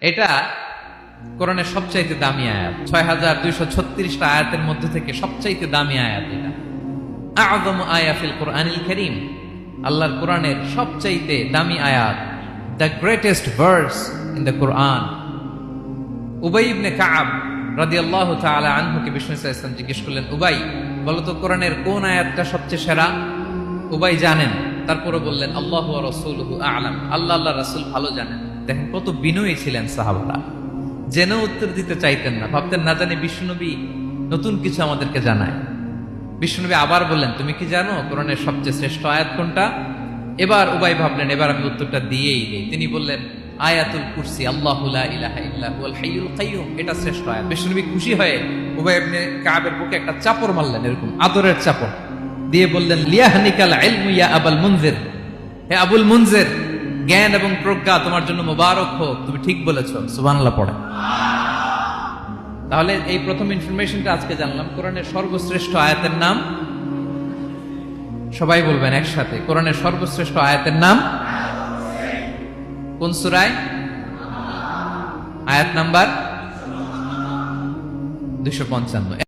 এটা কোরআনের সবচাইতে দামি আয়াত। ৬,২৩৬টা আয়াতের মধ্যে থেকে সবচাইতে দামি আয়াত এটা। আযম আয়া ফিল কোরআনিল কারীম, আল্লাহর কোরআনের সবচাইতে দামি আয়াত, the greatest verse in the Quran. উবাই ইবনে কাব রাদিয়াল্লাহু তাআলা আনহুকে বিষ্ণু সাল্লাল্লাহু আলাইহি ওয়াসাল্লাম জিজ্ঞেস করলেন, উবাই বলো তো কোরআনের কোন আয়াতটা সবচেয়ে সেরা? উবাই জানেন, তারপরে বললেন আল্লাহু ওয়া রাসূলুহু আ'লাম, আল্লাহ রাসূল ভালো জানেন। দেখেন কত বিনয়ী ছিলেন সাহাবারা, জেনেও উত্তর দিতে চাইতেন না, ভাবতেন না জানি বিষ্ণুনবী নতুন কিছু আমাদেরকে জানায়। বিষ্ণুনবী আবার বললেন, তুমি কি জানো কোরআনের সবচেয়ে শ্রেষ্ঠ আয়াত কোনটা? এবার উবাই ভাবলেন এবার আমি উত্তরটা দিয়েই দেই। তিনি বললেন আয়াতুল কুরসি, আল্লাহু লা ইলাহা ইল্লা হুয়াল হাইয়ুল কাইয়ুম, এটা শ্রেষ্ঠ আয়াত। বিষ্ণুনবী খুশি হয়ে উবাই ইবনে কাবের বুকে একটা চাপড় মারলেন, এরকম আদরের চাপড় দিয়ে বললেন, লিয়াহনিকাল ইলমু ইয়া আবুল মুনজির, হে আবুল মুনজির, জ্ঞান এবং প্রজ্ঞা তোমার জন্য মোবারক হোক, তুমি ঠিক বলেছো। সুবহানাল্লাহ পড়ে। তাহলে এই প্রথম ইনফরমেশনটা আজকে জানলাম, কোরআনের সর্বশ্রেষ্ঠ আয়াতের নাম, সবাই বলবেন একসাথে, কোরআনের সর্বশ্রেষ্ঠ আয়াতের নাম কোন সূরায়? আয়াত নাম্বার 255।